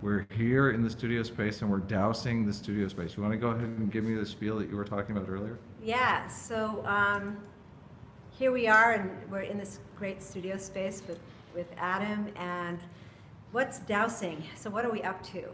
We're here in the studio space and we're dousing the studio space. You want to go ahead and give me the spiel that you were talking about earlier? Yeah, so here we are, and we're in this great studio space with Adam. And what's dowsing? So what are we up to?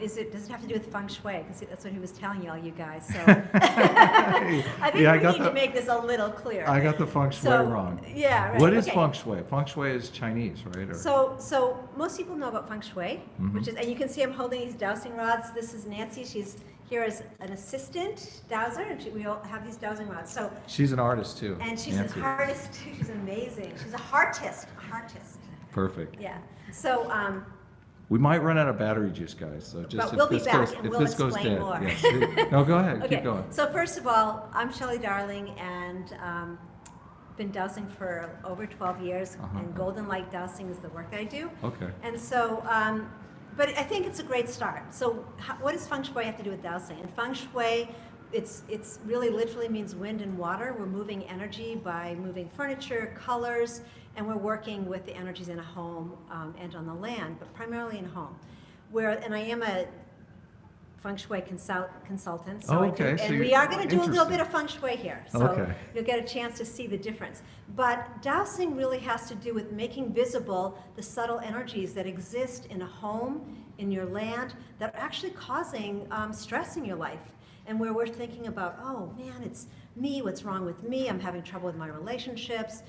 Does it have to do with feng shui? Because that's what he was telling you guys. So I think we need to make this a little clearer. I got the feng shui wrong. Yeah, right. What is feng shui? Feng shui is Chinese, right? Or? So most people know about feng shui, which is, and you can see I'm holding these dowsing rods. This is Nancy. She's here as an assistant dowser, and we all have these dowsing rods. So she's an artist too. And she's an artist too. She's amazing. She's a heartist. Perfect. Yeah. So. We might run out of battery juice, guys. So just but we'll be back and we'll explain more. Yes. No, go ahead. Okay. Keep going. So first of all, I'm Shelley Darling, and been dowsing for over 12 years. And golden light dowsing is the work that I do. Okay. And so, but I think it's a great start. So, what does feng shui have to do with dowsing? And feng shui, it's really literally means wind and water. We're moving energy by moving furniture, colors. And we're working with the energies in a home and on the land, but primarily in a home. And I am a feng shui consultant. So okay. and we are going to do a little bit of feng shui here. So you'll get a chance to see the difference. But dowsing really has to do with making visible the subtle energies that exist in a home, in your land, that are actually causing stress in your life. And where we're thinking about, oh man, it's me, what's wrong with me? I'm having trouble with my relationships.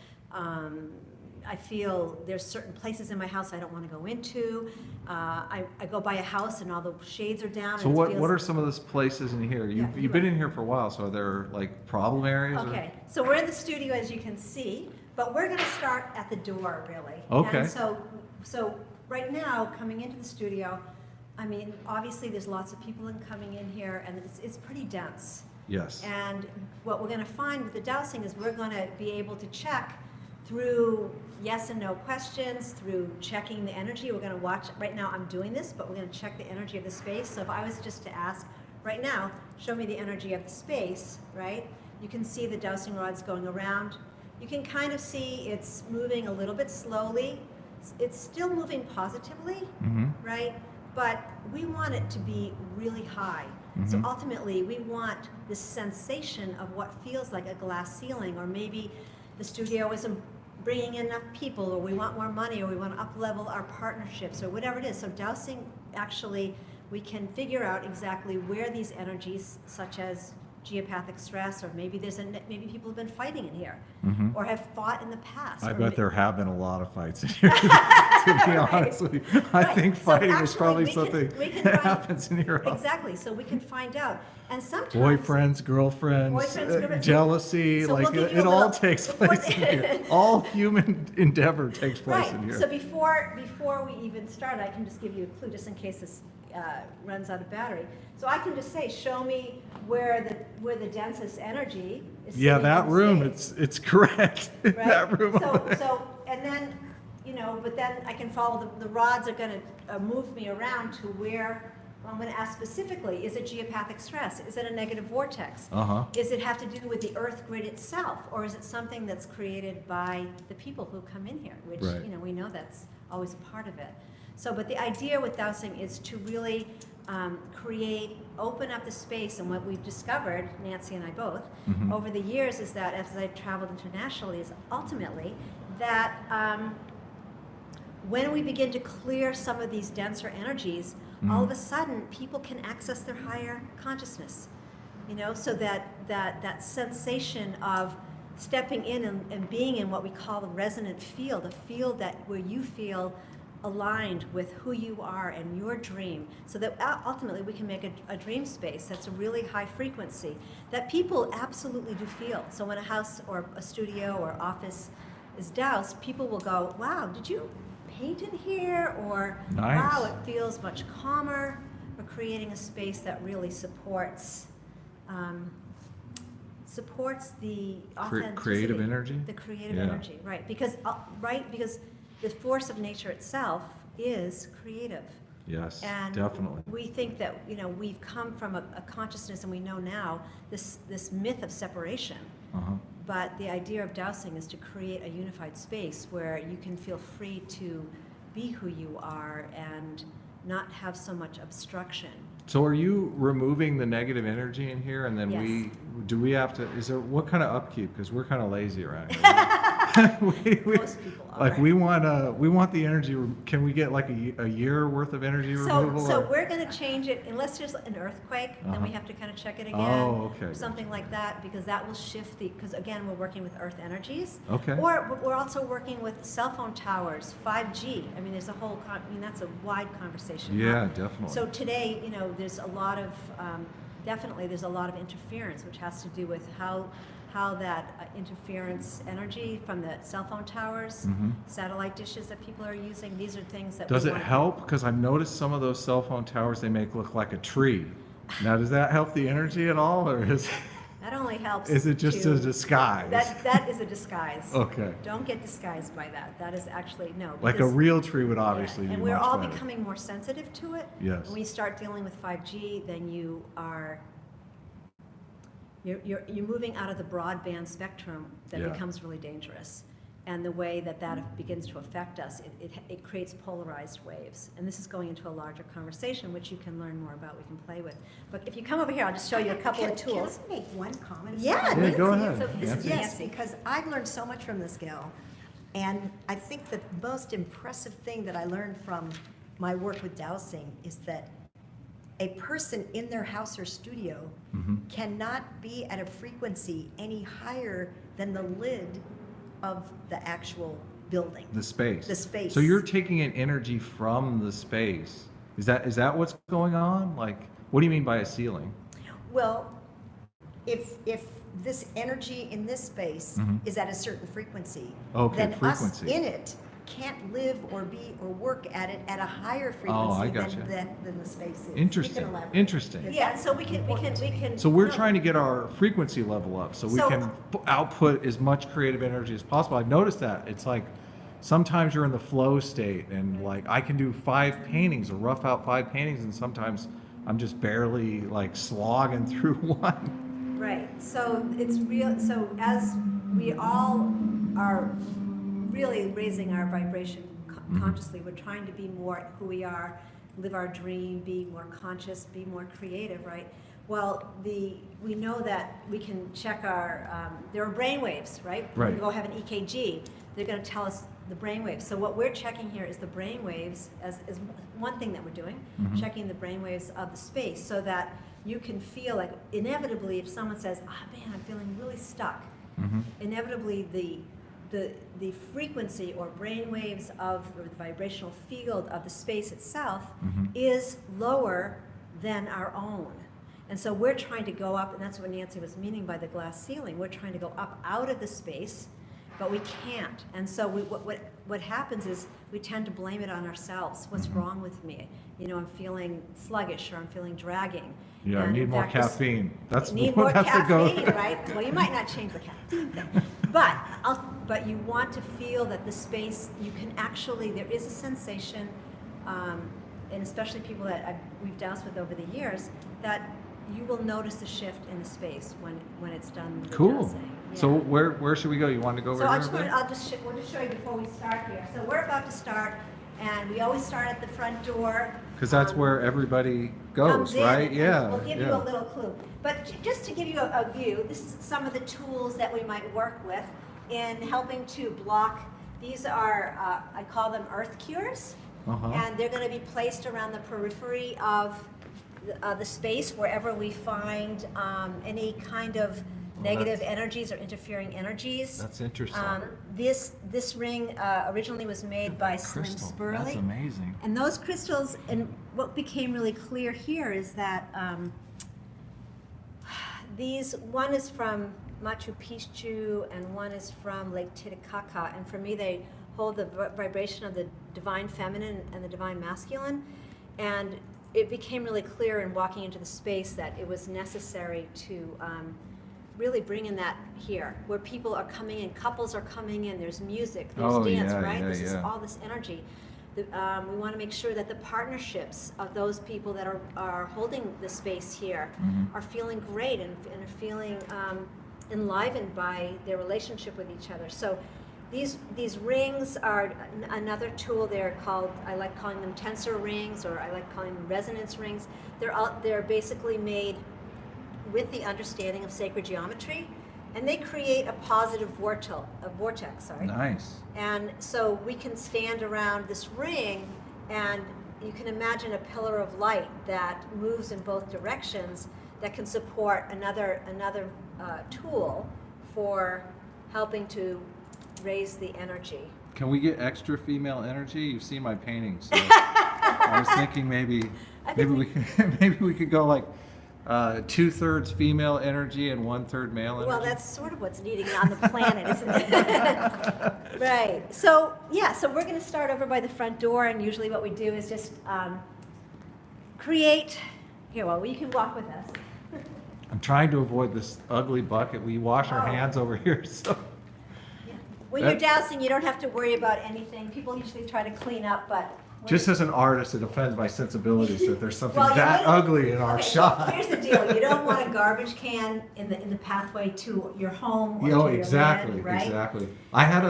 I feel there's certain places in my house I don't want to go into. I go by a house and all the shades are down. So what are some of those places in here? You've been in here for a while, so are there like problem areas? Okay, so we're in the studio as you can see, but we're going to start at the door really. Okay. And so right now, coming into the studio, I mean, obviously there's lots of people coming in here, and it's pretty dense. Yes. And what we're going to find with the dowsing is we're going to be able to check through yes and no questions, through checking the energy. We're going to watch, right now I'm doing this, but we're going to check the energy of the space. So if I was just to ask, right now, show me the energy of the space, right? You can see the dowsing rods going around. You can kind of see it's moving a little bit slowly. It's still moving positively, right? But we want it to be really high. So ultimately, we want this sensation of what feels like a glass ceiling, or maybe the studio isn't bringing in enough people, or we want more money, or we want to up-level our partnerships, or whatever it is. So dowsing, actually, we can figure out exactly where these energies, such as geopathic stress, or maybe maybe people have been fighting in here, or have fought in the past. I bet there have been a lot of fights in here, to be honest with you. I think fighting is probably something that happens in your house. Exactly, so we can find out. And sometimes boyfriends, girlfriends, jealousy, so like it all takes place in here. All human endeavor takes place in here. So before we even start, I can just give you a clue, just in case this runs out of battery. So I can just say, show me where the densest energy is. Yeah, that room, it's correct. Right? That room. So and then, but then I can follow the rods are going to move me around to where. I'm going to ask specifically, is it geopathic stress? Is it a negative vortex? Does it have to do with the earth grid itself? Or is it something that's created by the people who come in here, which, we know that's always a part of it. So, but the idea with dowsing is to really open up the space. And what we've discovered, Nancy and I both, over the years is that as I've traveled internationally, is ultimately that when we begin to clear some of these denser energies, all of a sudden people can access their higher consciousness, so that sensation of stepping in and being in what we call the resonant field, a field where you feel aligned with who you are and your dream, so that ultimately we can make a dream space that's a really high frequency that people absolutely do feel. So when a house or a studio or office is doused, people will go, wow, did you paint in here? Or nice. Wow, it feels much calmer. We're creating a space that really supports the authenticity, creative energy. The creative energy, right? Because the force of nature itself is creative. Yes, and definitely. We think that we've come from a consciousness, and we know now this myth of separation. But the idea of dowsing is to create a unified space where you can feel free to be who you are and not have so much obstruction. So are you removing the negative energy in here, and then Yes. do we have to, is there, what kind of upkeep? Because we're kind of lazy around here. Most people are. Like we want the energy, can we get like a year worth of energy removal? So or- we're gonna change it, unless there's an earthquake, then we have to kind of check it again. Oh, okay. Or something like that, because that will shift because again, we're working with earth energies. Okay. Or we're also working with cell phone towers, 5G. I mean, there's a whole, that's a wide conversation. Yeah, definitely. So today, there's a lot of, definitely there's a lot of interference, which has to do with how that interference energy from the cell phone towers, satellite dishes that people are using, these are things that Does we it want- help? Because I've noticed some of those cell phone towers, they make look like a tree. Now, does that help the energy at all, or That only helps. is it just to- a disguise? That is a disguise. Okay. Don't get disguised by that. That is actually, no. Like a because- real tree would yeah, obviously be and much we're all better. becoming more sensitive to it. Yes. When we start dealing with 5G, then you're moving out of the broadband spectrum that Yeah. becomes really dangerous. And the way that begins to affect us, it creates polarized waves. And this is going into a larger conversation, which you can learn more about, we can play with. But if you come over here, I'll just show you a couple of tools. Can I make one comment? Yeah, Yeah, go Nancy, ahead, so this is Nancy. Yes, Nancy. because I've learned so much from this gal. And I think the most impressive thing that I learned from my work with Dowsing is that a person in their house or studio cannot be at a frequency any higher than the lid of the actual building. The space. The space. So you're taking in energy from the space. Is that what's going on? Like, what do you mean by a ceiling? Well, if this energy in this space is at a certain frequency, Okay, then frequency. us in it can't live or be or work at it at a higher Oh, I frequency gotcha. than the space is. You Interesting. can elaborate. Interesting. Yeah, so we can. So we're no, trying to get our frequency level up so we So- can output as much creative energy as possible. I've noticed that. It's like sometimes you're in the flow state and like I can do 5 paintings or rough out 5 paintings, and sometimes I'm just barely like slogging through one. Right, so it's real, so as we all are really raising our vibration consciously, we're trying to be more who we are, live our dream, be more conscious, be more creative, right? Well, we know that we can check our, there are brain waves, right? Right. We go have an EKG, they're gonna tell us the brain waves. So what we're checking here is the brain waves as one thing that we're doing, checking the brain waves of the space so that you can feel like inevitably if someone says, man, I'm feeling really stuck, inevitably the frequency or brain waves of or the vibrational field of the space itself is lower than our own. And so we're trying to go up, and that's what Nancy was meaning by the glass ceiling. We're trying to go up out of the space, but we can't. And so what happens is we tend to blame it on ourselves. What's wrong with me? I'm feeling sluggish or I'm feeling dragging. Yeah, I And need in more fact, this- caffeine. That's need more that's the go. caffeine, right? Well, you might not change the caffeine thing, but you want to feel that the space, you can actually, there is a sensation, and especially people that we've doused with over the years, that you will notice the shift in the space when it's done with the Cool. dowsing. So Yeah. where should we go? You want to go over So here? we'll just show you before we start here. So we're about to start, and we always start at the front door. Because that's where everybody Comes goes, in, right? and Yeah. We'll give yeah. you a little clue. But just to give you a view, this is some of the tools that we might work with in helping to block. These are, I call them earth cures, and they're going to be placed around the periphery of the space wherever we find any kind of negative energies or interfering energies. That's interesting. This ring originally was made by Slim Crystal. Spurley. That's amazing. And those crystals, and what became really clear here is that one is from Machu Picchu and one is from Lake Titicaca, and for me they hold the vibration of the divine feminine and the divine masculine, and it became really clear in walking into the space that it was necessary to really bring in that here, where people are coming in, couples are coming in, there's music, there's dance, right? This is all this energy. We want to make sure that the partnerships of those people that are holding the space here are feeling great and are feeling enlivened by their relationship with each other. So these rings are another tool. They're called, I like calling them tensor rings, or I like calling them resonance rings. They're basically made with the understanding of sacred geometry, and they create a positive vortex. Sorry. Nice. And so we can stand around this ring, and you can imagine a pillar of light that moves in both directions that can support another tool for helping to raise the energy. Can we get extra female energy? You've seen my paintings. So I was thinking maybe we could go like 2/3 female energy and 1/3 male energy. Well, that's sort of what's needed on the planet, isn't it? Right. So we're going to start over by the front door, and usually what we do is just create. Here, well, you can walk with us. I'm trying to avoid this ugly bucket. We wash our hands over here, so. When you're dowsing, you don't have to worry about anything. People usually try to clean up, but Just as an artist, it offends my sensibilities that there's something Well, that ugly in our okay, shot. Here's the deal: you don't want a garbage can in the pathway to your home or Oh, to your exactly, land, right? exactly. I had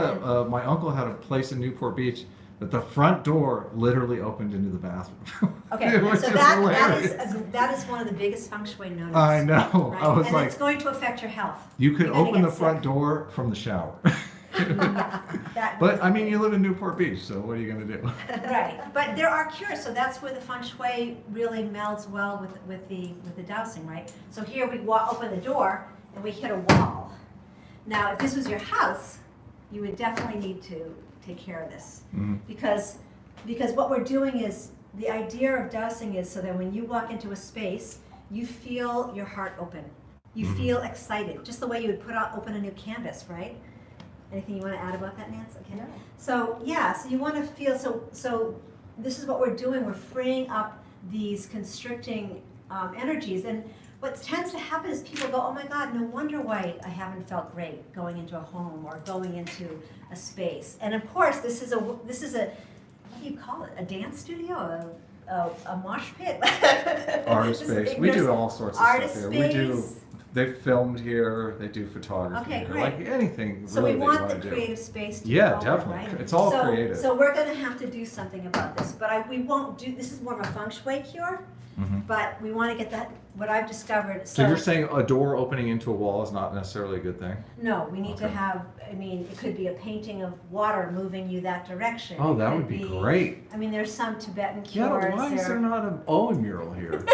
my uncle had a place in Newport Beach that the front door literally opened into the bathroom. Okay, It was so just hilarious. that is one of the biggest feng shui notices. I know. Right? I was and like, it's going to affect your health. you could You're gonna open get the front sick. door from the shower. That- But I mean, you live in Newport Beach, so what are you gonna do? Right, but there are cures, so that's where the feng shui really melds well with the dowsing, right? So here we open the door and we hit a wall. Now, if this was your house, you would definitely need to take care of this. Mhm. Because what we're doing is, the idea of dowsing is so that when you walk into a space, you feel your heart open. You Mhm. feel excited, just the way you would open a new canvas, right? Anything you want to add about that, Nance? Okay. No. So you want to feel, so this is what we're doing. We're freeing up these constricting energies. And what tends to happen is people go, oh my God, no wonder why I haven't felt great going into a home or going into a space. And of course, this is a, what do you call it? A dance studio? A mosh pit? Artist space. We do all sorts of Artist stuff here. We do. space. They filmed here. They do photography. Okay, here, great. Like anything. So really we they want wanna the do. creative space to Yeah, go forward, definitely. right? It's all creative. So we're going to have to do something about this, but we won't do. This is more of a feng shui cure, Mhm. but we want to get that. What I've discovered. So you're saying a door opening into a wall is not necessarily a good thing? No, we need to Okay. have. I mean, it could be a painting of water moving you that direction. Oh, It that could would be great. I mean, there's some Tibetan Yeah, cures. why is there not an Owen mural here?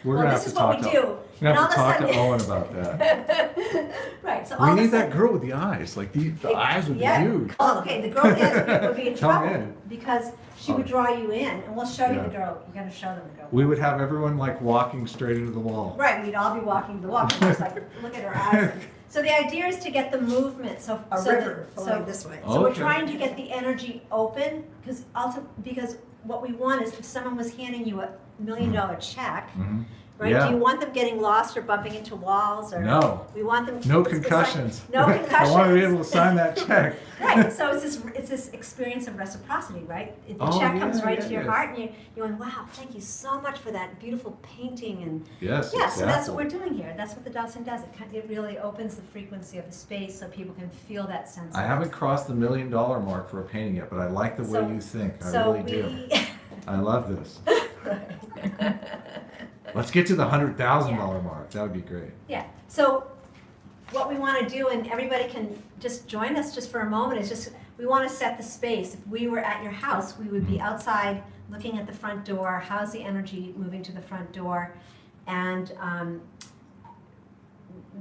We're Well, gonna this have is to talk what we to. do. We're And gonna all have to of a talk to sudden- Owen about that. Right. So We all of a need that sudden- girl with the eyes. Like the eyes would be Yeah. huge. Oh, okay. The girl would be in Come trouble in. because she would Oh. draw you in, and we'll show you Yeah. the girl. You got to show them the girl. We would have everyone like walking straight into the wall. Right. We'd all be walking the walk, and just like look at her eyes. So the idea is to get the movement. So A so river that- flowing so, this way. So we're Okay. trying to get the energy open because what we want is if someone was handing you $1 million check. Mhm. Right? Yeah. Do you want them getting lost or bumping into walls or No. We want them No it's like- concussions. no concussions. I want to be able to sign that check. Right. So it's this experience of reciprocity, right? The Oh, check comes yeah, right yeah, to your yeah. heart, and you're going, wow, thank you so much for that beautiful painting, and Yes. yeah. So that's what exactly. we're doing here. That's what the dowsing does. It really opens the frequency of the space so people can feel that sense. I of- haven't crossed the $1 million mark for a painting yet, but I like the way So- you think. I So really do. we. I love this. Let's get to the $100,000 mark. That would be great. Yeah, so what we want to do, and everybody can just join us just for a moment, is just, we want to set the space. If we were at your house, we would be outside looking at the front door. How's the energy moving to the front door? And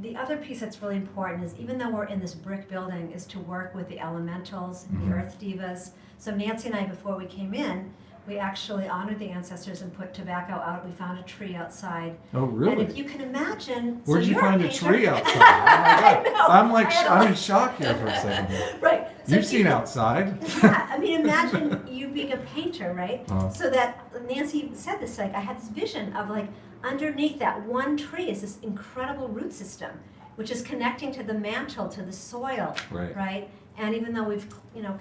the other piece that's really important is, even though we're in this brick building, is to work with the elementals, Mhm. the earth divas. So Nancy and I, before we came in, we actually honored the ancestors and put tobacco out. We found a tree outside. Oh, And really? if you can imagine, Where'd so you you're find a painter. tree outside? Oh my God. I know. I'm in shock here for a second. Right. So You've if seen you- outside. Yeah, I mean, imagine you being a painter, right? Uh-huh. So that Nancy said this, like, I had this vision of like underneath that one tree is this incredible root system, which is connecting to the mantle, to the soil, Right. And even though we've,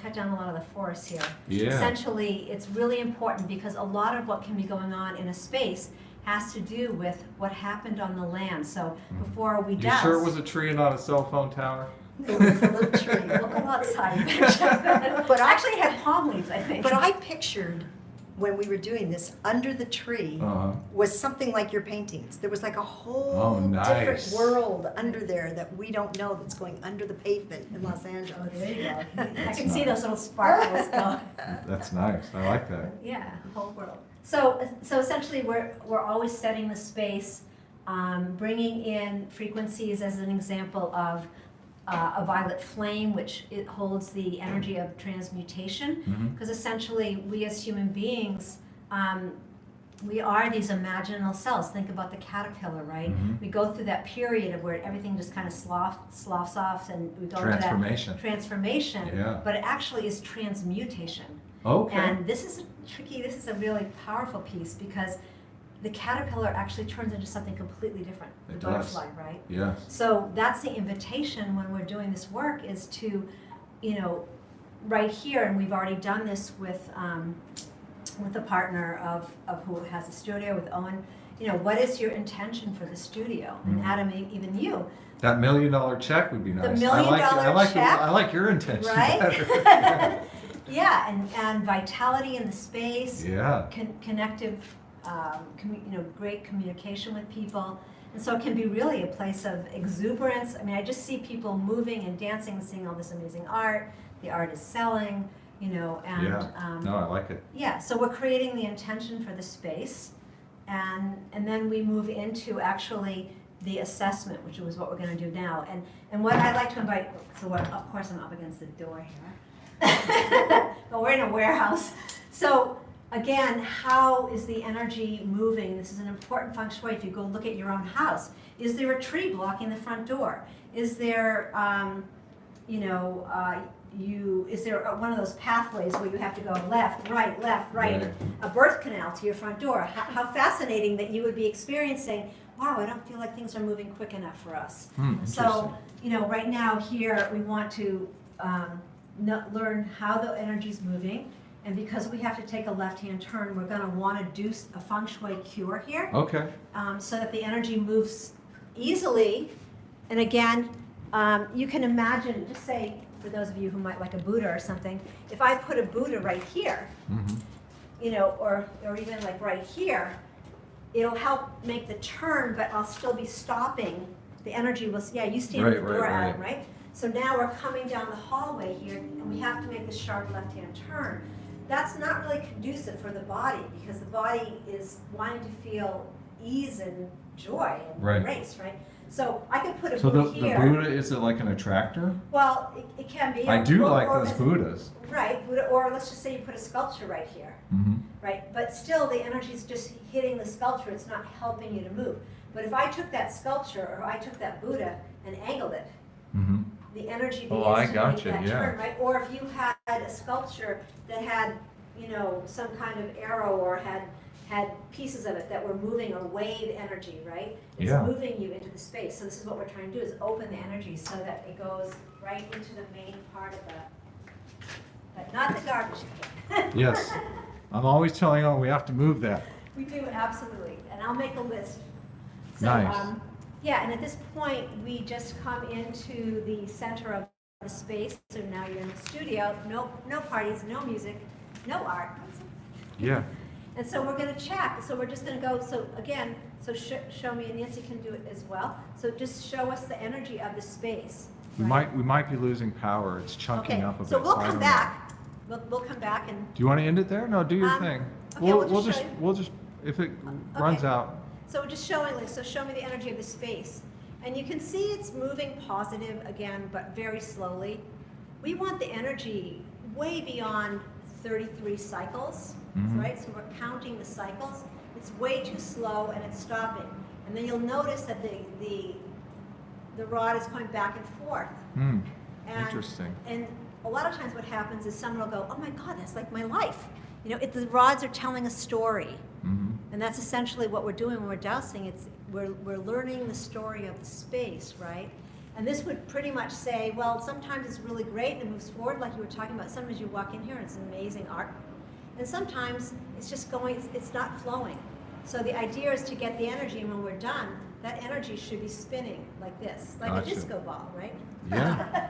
cut down a lot of the forests here, Yeah. essentially, it's really important because a lot of what can be going on in a space has to do with what happened on the land. So before we You douse, sure it was a tree and not a cell phone tower? No, it's a little tree. We'll go outside. You better check that. But I- Actually, it had palm leaves, I think. But I pictured when we were doing this, under the tree Uh-huh. was something like your paintings. There was like a whole Oh, nice. different world under there that we don't know that's going under the pavement in Los Angeles. There you go. I That's can see nice. those little sparkles go. That's nice. I like that. Yeah, whole world. So essentially, we're always setting the space, bringing in frequencies as an example of a violet flame, which it holds the energy of transmutation. Mhm. Because essentially, we as human beings, we are these imaginal cells. Think about the caterpillar, right? Mhm. We go through that period of where everything just kind of sloughs off, and we go into that Transformation. transformation. Yeah. But it actually is transmutation. Okay. And this is this is a really powerful piece because the caterpillar actually turns into something completely different, the It does. butterfly, right? Yes. So that's the invitation when we're doing this work is to, right here, and we've already done this with a partner of who has a studio with Owen. What is your intention for the studio? And Mhm. Adam, even you, That $1 million check would be nice. $1 million check, I like your intention right? better. Yeah, and vitality in the space. Yeah. Connective, great communication with people. And so it can be really a place of exuberance. I mean, I just see people moving and dancing and seeing all this amazing art. The art is selling, and Yeah. No, I like it. yeah, so we're creating the intention for the space. And then we move into actually the assessment, which is what we're going to do now. And what I'd like to invite, of course I'm up against the door here. But we're in a warehouse. So again, how is the energy moving? This is an important feng shui. If you go look at your own house, is there a tree blocking the front door? Is there, is there one of those pathways where you have to go left, right, Right. a birth canal to your front door? How fascinating that you would be experiencing, wow, I don't feel like things are moving quick enough for us. So, right now here, we want to learn how the energy's moving. And because we have to take a left-hand turn, we're gonna wanna do a feng shui cure here. Okay. So that the energy moves easily. And again, you can imagine, just say, for those of you who might like a Buddha or something, if I put a Buddha right here, Mhm. or even like right here, it'll help make the turn, but I'll still be stopping. The energy will, you stand at the Right, door, right, Adam, right? So now we're coming down the hallway here, and we have to make this sharp left-hand turn. That's not really conducive for the body, because the body is wanting to feel ease and joy and Right. grace, right? So I could put a So the Buddha here. Buddha, is it like an attractor? Well, it can be. I do or- like or those it's- Buddhas. Right, Buddha, or let's just say you put a sculpture right here, Mhm. right? But still, the energy's just hitting the sculpture, it's not helping you to move. But if I took that sculpture, or I took that Buddha and angled it, Mhm. the energy Oh, I begins to make gotcha, that yeah. turn, right? Or if you had a sculpture that had, some kind of arrow, or had pieces of it that were moving or wave energy, right? It's Yeah. moving you into the space. So this is what we're trying to do, is open the energy so that it goes right into the main part of but not the garbage can. Yes. I'm always telling you, we have to move that. We do, absolutely, and I'll make a list. So, Nice. Yeah, and at this point, we just come into the center of the space, so now you're in the studio, no parties, no music, no art. Yeah. And so we're gonna check, so we're just gonna go, so again, show me, and Nancy can do it as well. So just show us the energy of the space. We right? might be losing power. It's chunking Okay, up a bit. so we'll I come don't know. back, we'll come back and, Do you want to end it there? No, do your thing. okay, we'll just show you. We'll just if it runs Okay. out. so we're just showing, so show me the energy of the space. And you can see it's moving positive again, but very slowly. We want the energy way beyond 33 cycles, Mhm. right? So we're counting the cycles. It's way too slow and it's stopping. And then you'll notice that the rod is going back and forth. Hmm. And, Interesting. And a lot of times what happens is someone will go, oh my God, that's like my life. The rods are telling a story. Mhm. And that's essentially what we're doing when we're dowsing. We're learning the story of the space, right? And this would pretty much say, well, sometimes it's really great and it moves forward, like you were talking about. Sometimes you walk in here and it's amazing art. And sometimes it's just going, it's not flowing. So the idea is to get the energy, and when we're done, that energy should be spinning like this, like Gotcha. a disco ball, right? Yeah.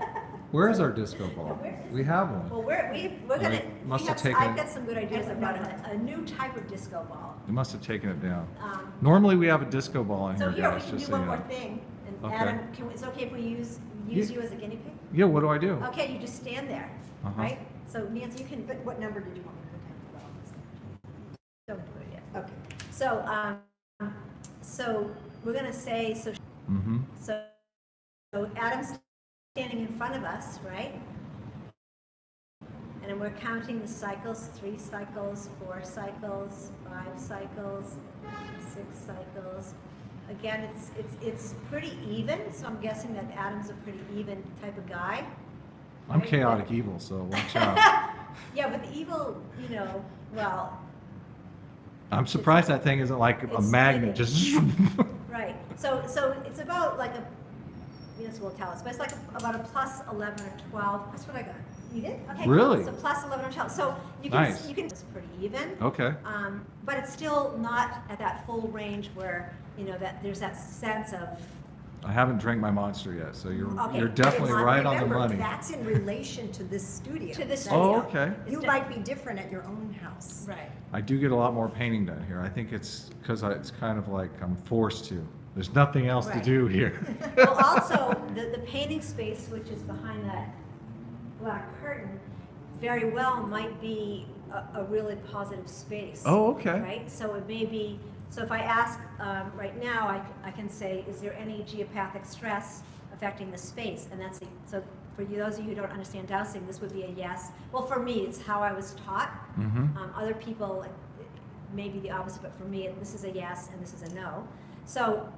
Where is our disco ball? We have one. Well, we're gonna, Right. Must we have have, taken- I've got some good ideas about a new type of disco ball. You must have taken it down. Um, Normally we have a disco ball in So here, here, we guys, can just do so one you more know. thing, and Okay. Adam, it's okay if we use you as a guinea pig? Yeah, what do I do? Okay, you just stand there, Uh-huh. right? So Nancy, you can, But what number did you want me to put down? don't do it yet. Okay. So we're gonna say, Mm-hmm. so Adam's standing in front of us, right? And then we're counting the cycles, 3 cycles, 4 cycles, 5 cycles, 6 cycles. Again, it's pretty even, so I'm guessing that Adam's a pretty even type of guy. I'm Right? chaotic evil, so watch out. Yeah, but the evil, well, I'm surprised that thing isn't like a It's magnet, spinning. just. right. So it's about like a, Nancy will tell us, but it's like about a plus 11 or 12. That's what I got. You did? Okay. Really? So plus 11 or 12. So you can, Nice. it's pretty even. Okay. But it's still not at that full range where, that there's that sense of, I haven't drank my monster yet, so Okay, you're but definitely it's not- right on the Remember, money. that's in relation to this studio. To this That's- Oh, studio. okay. You might be different at your own house. right. I do get a lot more painting done here. I think it's because it's kind of like I'm forced to. There's nothing else to Right. do here. Well, also, the painting space, which is behind that black curtain, very well might be a really positive space. Oh, okay. Right? So it may be, so if I ask right now, I can say, is there any geopathic stress affecting the space? And that's, so for you, those of you who don't understand dowsing, this would be a yes. Well, for me, it's how I was taught. Mm-hmm. Other people, it may be the opposite, but for me, this is a yes and this is a no. So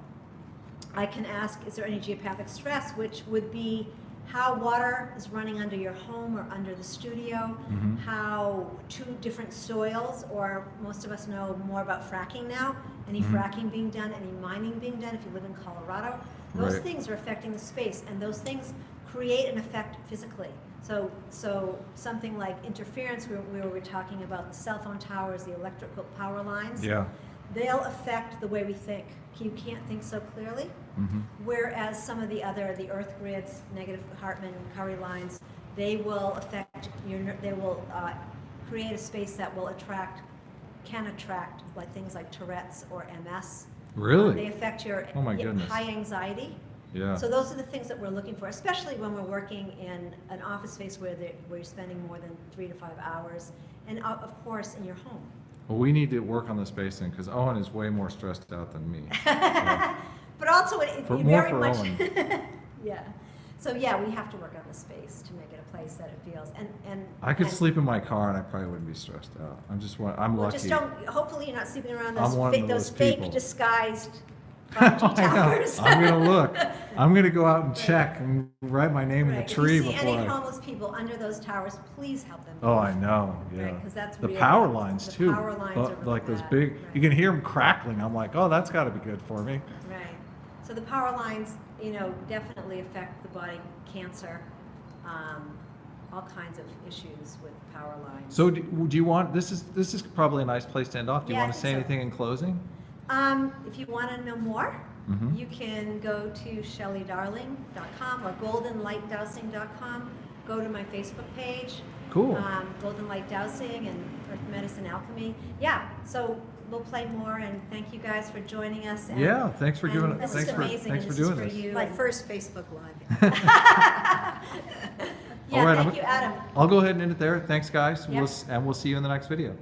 I can ask, is there any geopathic stress, which would be how water is running under your home or under the studio, Mhm. how 2 different soils, or most of us know more about fracking now, any Mhm. fracking being done, any mining being done if you live in Colorado. Those Right. things are affecting the space, and those things create an effect physically. So something like interference, where we were talking about the cell phone towers, the electrical power lines, Yeah. they'll affect the way we think. You can't think so clearly. Mm-hmm. Whereas some of the earth grids, negative Hartman and Curry lines, they will affect they will create a space that will can attract like things like Tourette's or MS. Really? They affect your Oh my goodness. high anxiety. Yeah. So those are the things that we're looking for, especially when we're working in an office space where you're spending more than 3 to 5 hours, and of course in your home. Well, we need to work on the spacing because Owen is way more stressed out than me. Yeah. But also, it For- it more very for much. Owen. Yeah. So yeah, we have to work on the space to make it a place that it feels and. I could and- sleep in my car and I probably wouldn't be stressed out. I'm Well, lucky. just don't. Hopefully, you're not sleeping around I'm those one of those fake people. disguised 5G I know. towers. I'm gonna look. I'm gonna go out and check and write my name in Right. the tree If you see before. any homeless people under those towers, please help them. Oh, move. I know. Yeah. Right, 'cause that's the really- power lines the too. power lines are really like those bad. big. Right. You can hear them crackling. I'm like, oh, that's got to be good for me. Right. So the power lines, definitely affect the body, cancer, all kinds of issues with power lines. So do you want this is probably a nice place to end off. Do you Yeah, I want to think say so. anything in closing? If you want to know more, Mhm. you can go to shelleydarling.com or goldenlightdowsing.com. Go to my Facebook page. Cool. Golden Light Dowsing and Earth Medicine Alchemy. Yeah, so we'll play more, and thank you guys for joining us. And, Yeah, thanks for giving. and this Thanks is for amazing, thanks and for this doing is this. you, My and- first Facebook Live. Yeah, All right, thank you, Adam. I'll go ahead and end it there. Thanks, guys. Yep. We'll see you in the next video.